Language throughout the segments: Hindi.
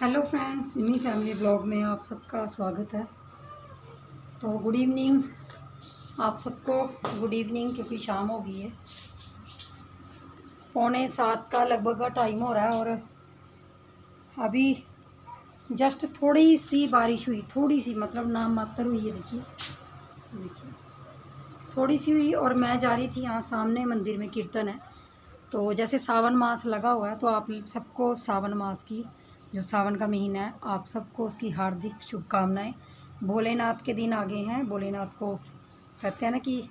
Hello friends, Simi family blog में आप सबका स्वागत है। तो गुड इवनिंग आप सबको। गुड इवनिंग क्योंकि शाम हो गई है, 6:45 का लगभग का टाइम हो रहा है। और अभी जस्ट थोड़ी सी बारिश हुई, थोड़ी सी मतलब नाम मात्र हुई है। देखिए थोड़ी सी हुई। और मैं जा रही थी, यहाँ सामने मंदिर में कीर्तन है। तो जैसे सावन मास लगा हुआ है, तो आप सबको सावन मास की, जो सावन का महीना है, आप सबको उसकी हार्दिक शुभकामनाएं। भोलेनाथ के दिन आगे हैं। भोलेनाथ को कहते हैं ना कि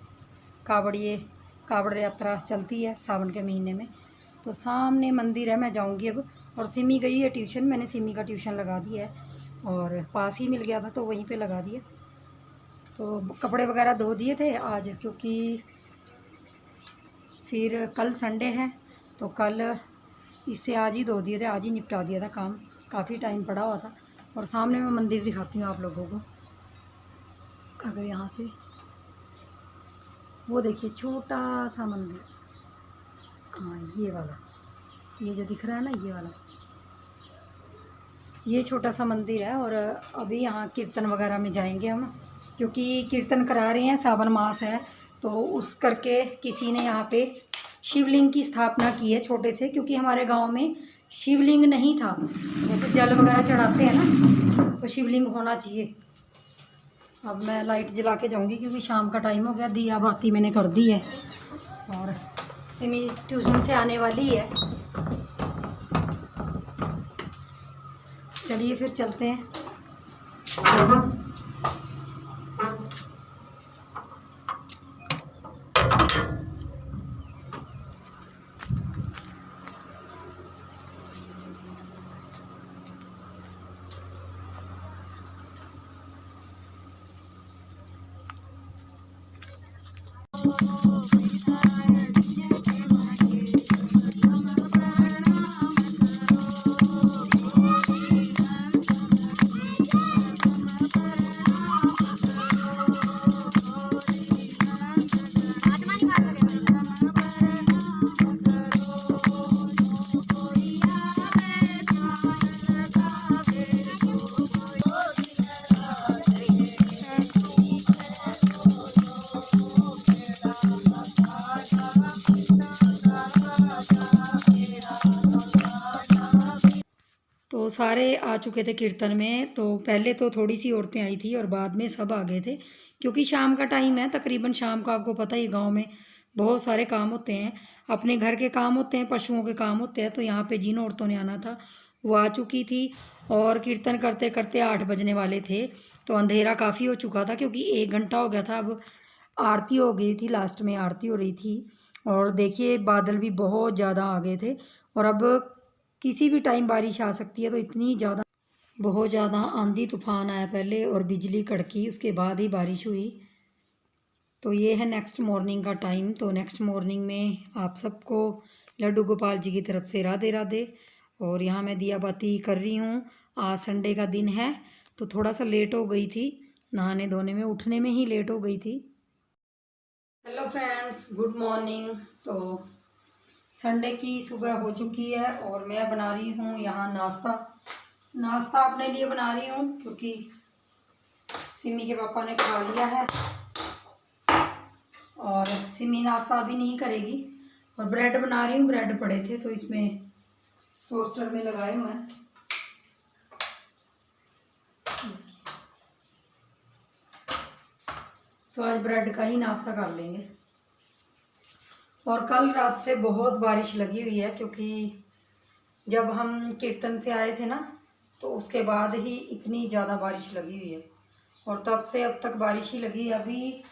कावड़ यात्रा चलती है सावन के महीने में। तो सामने मंदिर है, मैं जाऊंगी अब। और सिमी गई है ट्यूशन, मैंने सिमी का ट्यूशन लगा दिया है और पास ही मिल गया था तो वहीं पे लगा दिया। तो कपड़े वगैरह धो दिए थे आज, क्योंकि फिर कल संडे है तो कल इससे आज ही धो दिए थे, आज ही निपटा दिया था काम, काफ़ी टाइम पड़ा हुआ था। और सामने मैं मंदिर दिखाती हूँ आप लोगों को। अगर यहाँ से वो देखिए छोटा सा मंदिर, हाँ ये वाला, ये जो दिख रहा है ना, ये वाला, ये छोटा सा मंदिर है। और अभी यहाँ कीर्तन वगैरह में जाएंगे हम, क्योंकि कीर्तन करा रहे हैं, सावन मास है। तो उस करके किसी ने यहाँ पे शिवलिंग की स्थापना की है छोटे से, क्योंकि हमारे गांव में शिवलिंग नहीं था। जैसे जल वगैरह चढ़ाते हैं ना, तो शिवलिंग होना चाहिए। अब मैं लाइट जला के जाऊंगी क्योंकि शाम का टाइम हो गया। दिया बाती मैंने कर दी है और सिमी ट्यूशन से आने वाली है। चलिए फिर चलते हैं। तो सारे आ चुके थे कीर्तन में। तो पहले तो थोड़ी सी औरतें आई थी और बाद में सब आ गए थे, क्योंकि शाम का टाइम है। तकरीबन शाम का आपको पता ही, गांव में बहुत सारे काम होते हैं, अपने घर के काम होते हैं, पशुओं के काम होते हैं। तो यहाँ पे जिन औरतों ने आना था वो आ चुकी थी। और कीर्तन करते करते 8 बजने वाले थे, तो अंधेरा काफ़ी हो चुका था, क्योंकि 1 घंटा हो गया था। अब आरती हो गई थी, लास्ट में आरती हो रही थी। और देखिए बादल भी बहुत ज़्यादा आ गए थे। और अब किसी भी टाइम बारिश आ सकती है। तो इतनी ज़्यादा, बहुत ज़्यादा आंधी तूफान आया पहले और बिजली कड़की, उसके बाद ही बारिश हुई। तो ये है नेक्स्ट मॉर्निंग का टाइम। तो नेक्स्ट मॉर्निंग में आप सबको लड्डू गोपाल जी की तरफ से राधे राधे। और यहाँ मैं दिया बाती कर रही हूँ। आज संडे का दिन है तो थोड़ा सा लेट हो गई थी, नहाने धोने में, उठने में ही लेट हो गई थी। Hello friends, good morning. तो संडे की सुबह हो चुकी है और मैं बना रही हूँ यहाँ नाश्ता अपने लिए बना रही हूँ, क्योंकि सिमी के पापा ने खा लिया है और सिमी नाश्ता अभी नहीं करेगी। और ब्रेड बना रही हूँ, ब्रेड पड़े थे तो इसमें टोस्टर में लगाए हुए हैं। तो आज ब्रेड का ही नाश्ता कर लेंगे। और कल रात से बहुत बारिश लगी हुई है, क्योंकि जब हम कीर्तन से आए थे ना, तो उसके बाद ही इतनी ज़्यादा बारिश लगी हुई है। और तब से अब तक बारिश ही लगी। अभी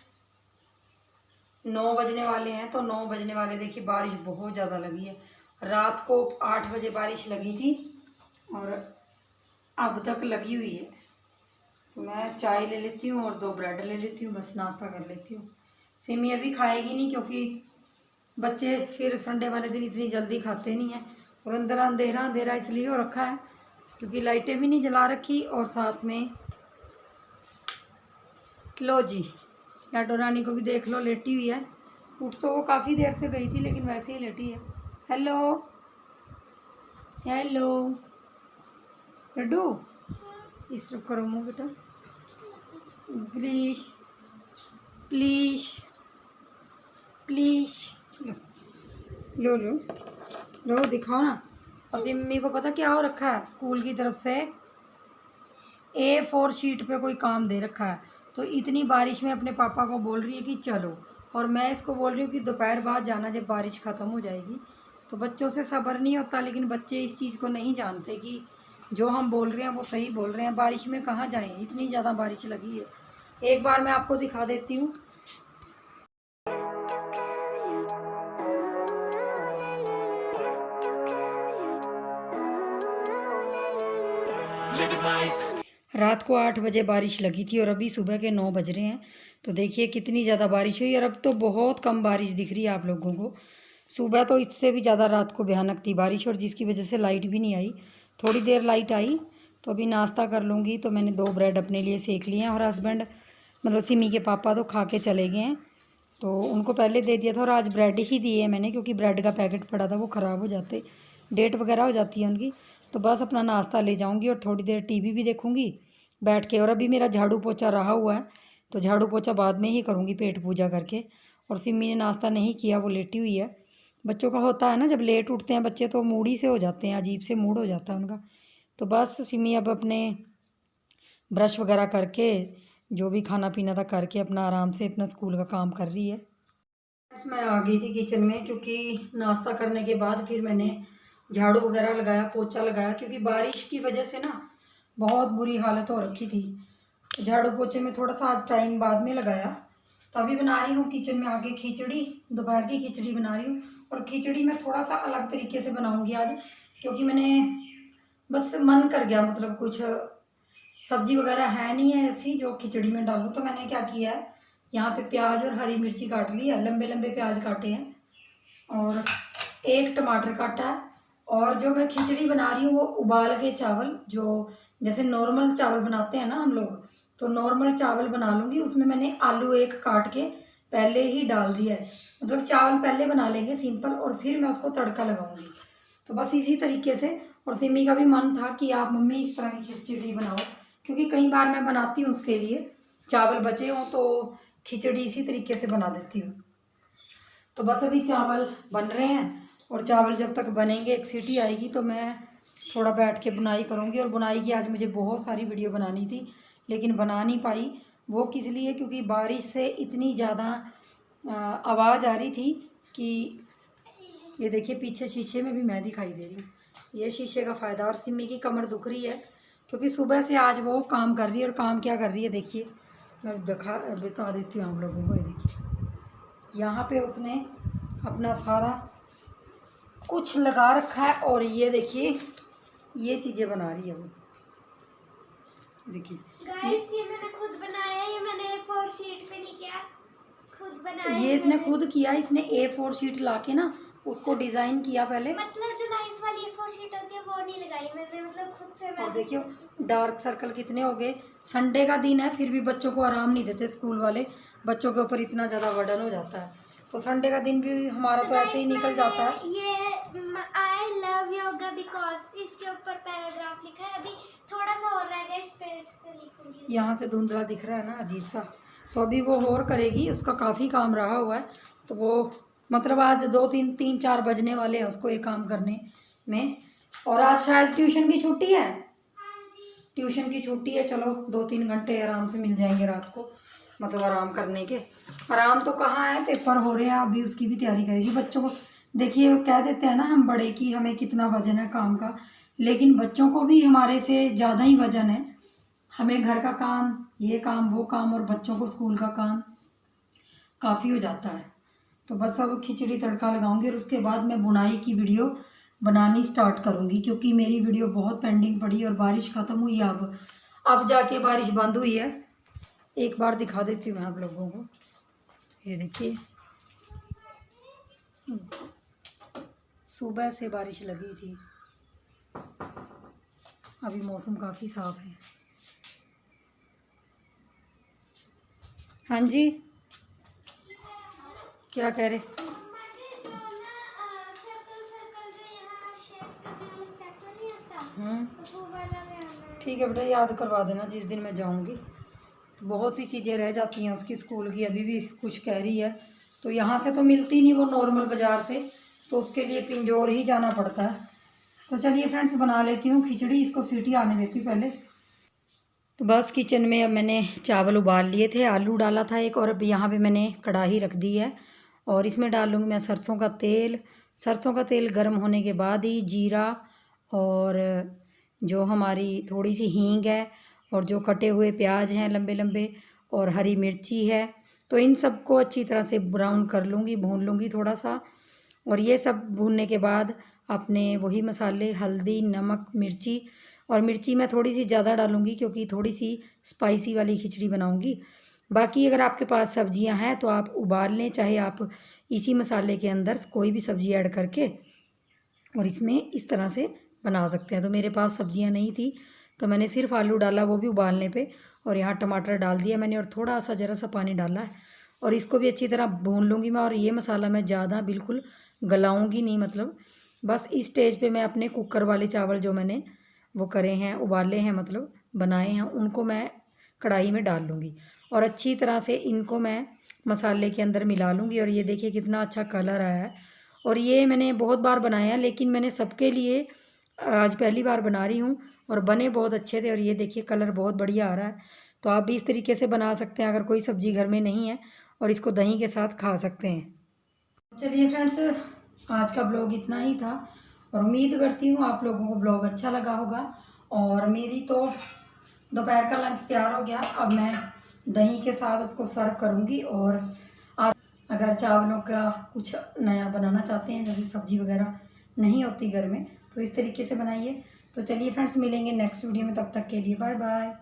9 बजने वाले हैं, तो 9 बजने वाले देखिए बारिश बहुत ज़्यादा लगी है। रात को 8 बजे बारिश लगी थी और अब तक लगी हुई है। तो मैं चाय ले लेती हूँ और 2 ब्रेड ले लेती हूँ, बस नाश्ता कर लेती हूँ। सिमी अभी खाएगी नहीं, क्योंकि बच्चे फिर संडे वाले दिन इतनी जल्दी खाते नहीं हैं। और अंदर अंधेरा अंधेरा इसलिए हो रखा है क्योंकि लाइटें भी नहीं जला रखी। और साथ में लो जी, लाडो रानी को भी देख लो, लेटी हुई है। उठ तो वो काफ़ी देर से गई थी, लेकिन वैसे ही लेटी है। हेलो हेलो लड्डू इस तरफ करो मुँह बेटा, प्लीज प्लीज प्लीज। लो लो लो लो दिखाओ ना। और सिम्मी को पता क्या हो रखा है, स्कूल की तरफ से A4 शीट पे कोई काम दे रखा है। तो इतनी बारिश में अपने पापा को बोल रही है कि चलो, और मैं इसको बोल रही हूँ कि दोपहर बाद जाना जब बारिश ख़त्म हो जाएगी। तो बच्चों से सब्र नहीं होता, लेकिन बच्चे इस चीज़ को नहीं जानते कि जो हम बोल रहे हैं वो सही बोल रहे हैं। बारिश में कहाँ जाएं, इतनी ज़्यादा बारिश लगी है। एक बार मैं आपको दिखा देती हूँ। रात को 8 बजे बारिश लगी थी और अभी सुबह के 9 बज रहे हैं। तो देखिए कितनी ज़्यादा बारिश हुई, और अब तो बहुत कम बारिश दिख रही है आप लोगों को। सुबह तो इससे भी ज़्यादा रात को भयानक थी बारिश, और जिसकी वजह से लाइट भी नहीं आई। थोड़ी देर लाइट आई तो अभी नाश्ता कर लूँगी। तो मैंने 2 ब्रेड अपने लिए सेक लिए हैं, और हस्बैंड मतलब सिमी के पापा तो खा के चले गए हैं, तो उनको पहले दे दिया था। और आज ब्रेड ही दिए मैंने, क्योंकि ब्रेड का पैकेट पड़ा था वो ख़राब हो जाते, डेट वगैरह हो जाती है उनकी। तो बस अपना नाश्ता ले जाऊंगी और थोड़ी देर टीवी भी देखूंगी बैठ के। और अभी मेरा झाड़ू पोछा रहा हुआ है, तो झाड़ू पोछा बाद में ही करूंगी पेट पूजा करके। और सिमी ने नाश्ता नहीं किया, वो लेटी हुई है। बच्चों का होता है ना, जब लेट उठते हैं बच्चे तो मूडी से हो जाते हैं, अजीब से मूड हो जाता है उनका। तो बस सिमी अब अपने ब्रश वगैरह करके जो भी खाना पीना था करके अपना आराम से अपना स्कूल का काम कर रही है। मैं आ गई थी किचन में, क्योंकि नाश्ता करने के बाद फिर मैंने झाड़ू वगैरह लगाया, पोछा लगाया, क्योंकि बारिश की वजह से ना बहुत बुरी हालत हो रखी थी। झाड़ू पोछे में थोड़ा सा आज टाइम बाद में लगाया। तभी बना रही हूँ किचन में आके खिचड़ी, दोपहर की खिचड़ी बना रही हूँ। और खिचड़ी मैं थोड़ा सा अलग तरीके से बनाऊँगी आज, क्योंकि मैंने बस मन कर गया, मतलब कुछ सब्जी वगैरह है नहीं है ऐसी जो खिचड़ी में डालूँ। तो मैंने क्या किया है, यहाँ पे प्याज और हरी मिर्ची काट ली है, लंबे लंबे प्याज काटे हैं, और 1 टमाटर काटा है। और जो मैं खिचड़ी बना रही हूँ वो उबाल के चावल, जो जैसे नॉर्मल चावल बनाते हैं ना हम लोग, तो नॉर्मल चावल बना लूँगी। उसमें मैंने आलू 1 काट के पहले ही डाल दिया है, मतलब चावल पहले बना लेंगे सिंपल, और फिर मैं उसको तड़का लगाऊंगी। तो बस इसी तरीके से। और सिमी का भी मन था कि आप मम्मी इस तरह की खिचड़ी बनाओ, क्योंकि कई बार मैं बनाती हूँ उसके लिए, चावल बचे हों तो खिचड़ी इसी तरीके से बना देती हूँ। तो बस अभी चावल बन रहे हैं, और चावल जब तक बनेंगे 1 सीटी आएगी तो मैं थोड़ा बैठ के बुनाई करूँगी। और बुनाई की आज मुझे बहुत सारी वीडियो बनानी थी, लेकिन बना नहीं पाई। वो किस लिए, क्योंकि बारिश से इतनी ज़्यादा आवाज़ आ रही थी कि ये देखिए पीछे शीशे में भी मैं दिखाई दे रही हूँ, ये शीशे का फ़ायदा। और सिमी की कमर दुख रही है, क्योंकि सुबह से आज वो काम कर रही है। और काम क्या कर रही है देखिए, मैं बता देती हूँ आप लोगों को। ये देखिए यहाँ पे उसने अपना सारा कुछ लगा रखा है, और ये देखिए ये चीज़ें बना रही है वो। देखिए गाइस ये मैंने खुद बनाया, ये मैंने A4 शीट पे नहीं किया, खुद बनाया। ये इसने खुद किया, इसने A4 शीट लाके ना उसको डिज़ाइन किया पहले, मतलब जो लाइंस वाली A4 शीट होती है वो नहीं लगाई मैंने, मतलब खुद से मैं। और देखियो डार्क सर्कल कितने हो गए। संडे का दिन है फिर भी बच्चों को आराम नहीं देते स्कूल वाले, बच्चों के ऊपर इतना ज़्यादा बर्डन हो जाता है। तो संडे का दिन भी हमारा तो ऐसे ही निकल जाता है। ये आई लव योगा बिकॉज इसके ऊपर पैराग्राफ लिखा है, अभी थोड़ा सा और रहेगा, इस पे लिखूंगी। यहाँ से धुंधला दिख रहा है ना, अजीब सा। तो अभी वो और करेगी, उसका काफ़ी काम रहा हुआ है। तो वो मतलब आज 2-3-4 बजने वाले हैं उसको ये काम करने में। और आज शायद ट्यूशन की छुट्टी है, ट्यूशन की छुट्टी है। चलो 2-3 घंटे आराम से मिल जाएंगे रात को, मतलब आराम करने के। आराम तो कहाँ है, पेपर हो रहे हैं, अभी उसकी भी तैयारी करेगी। बच्चों को देखिए कह देते हैं ना हम बड़े कि हमें कितना वजन है काम का, लेकिन बच्चों को भी हमारे से ज़्यादा ही वजन है। हमें घर का काम, ये काम, वो काम, और बच्चों को स्कूल का काम काफ़ी हो जाता है। तो बस अब खिचड़ी तड़का लगाऊंगी, और उसके बाद मैं बुनाई की वीडियो बनानी स्टार्ट करूंगी, क्योंकि मेरी वीडियो बहुत पेंडिंग पड़ी और बारिश ख़त्म हुई है। अब जाके बारिश बंद हुई है। एक बार दिखा देती हूँ मैं आप लोगों को, ये देखिए सुबह से बारिश लगी थी, अभी मौसम काफ़ी साफ़ है। हाँ जी क्या कह रहे? सर्कल सर्कल जो यहाँ शेप करने वाला स्टेप नहीं आता, वो वाला जाना है। ठीक है बेटा, याद करवा देना जिस दिन मैं जाऊंगी। तो बहुत सी चीज़ें रह जाती हैं उसकी स्कूल की, अभी भी कुछ कह रही है। तो यहाँ से तो मिलती नहीं वो नॉर्मल बाज़ार से, तो उसके लिए पिंजौर ही जाना पड़ता है। तो चलिए फ्रेंड्स, बना लेती हूँ खिचड़ी, इसको सीटी आने देती हूँ पहले। तो बस किचन में अब मैंने चावल उबाल लिए थे, आलू डाला था एक, और अब यहाँ पे मैंने कढ़ाई रख दी है और इसमें डाल लूँगी मैं सरसों का तेल। सरसों का तेल गर्म होने के बाद ही जीरा और जो हमारी थोड़ी सी हींग है और जो कटे हुए प्याज हैं लंबे लंबे और हरी मिर्ची है, तो इन सबको अच्छी तरह से ब्राउन कर लूँगी, भून लूँगी थोड़ा सा। और ये सब भूनने के बाद अपने वही मसाले, हल्दी, नमक, मिर्ची, और मिर्ची मैं थोड़ी सी ज़्यादा डालूँगी क्योंकि थोड़ी सी स्पाइसी वाली खिचड़ी बनाऊँगी। बाकी अगर आपके पास सब्जियां हैं तो आप उबाल लें, चाहे आप इसी मसाले के अंदर कोई भी सब्ज़ी ऐड करके और इसमें इस तरह से बना सकते हैं। तो मेरे पास सब्जियां नहीं थी तो मैंने सिर्फ आलू डाला, वो भी उबालने पे, और यहाँ टमाटर डाल दिया मैंने और थोड़ा सा ज़रा सा पानी डाला है और इसको भी अच्छी तरह भून लूँगी मैं। और ये मसाला मैं ज़्यादा बिल्कुल गलाऊँगी नहीं, मतलब बस इस स्टेज पे मैं अपने कुकर वाले चावल जो मैंने वो करे हैं, उबाले हैं, मतलब बनाए हैं, उनको मैं कढ़ाई में डाल लूँगी और अच्छी तरह से इनको मैं मसाले के अंदर मिला लूँगी। और ये देखिए कितना अच्छा कलर आया है। और ये मैंने बहुत बार बनाया लेकिन मैंने सबके लिए आज पहली बार बना रही हूँ और बने बहुत अच्छे थे। और ये देखिए कलर बहुत बढ़िया आ रहा है। तो आप भी इस तरीके से बना सकते हैं अगर कोई सब्ज़ी घर में नहीं है, और इसको दही के साथ खा सकते हैं। चलिए फ्रेंड्स, आज का ब्लॉग इतना ही था और उम्मीद करती हूँ आप लोगों को ब्लॉग अच्छा लगा होगा। और मेरी तो दोपहर का लंच तैयार हो गया, अब मैं दही के साथ उसको सर्व करूँगी। और आप अगर चावलों का कुछ नया बनाना चाहते हैं, जैसे सब्ज़ी वगैरह नहीं होती घर में, तो इस तरीके से बनाइए। तो चलिए फ्रेंड्स, मिलेंगे नेक्स्ट वीडियो में, तब तक के लिए बाय बाय।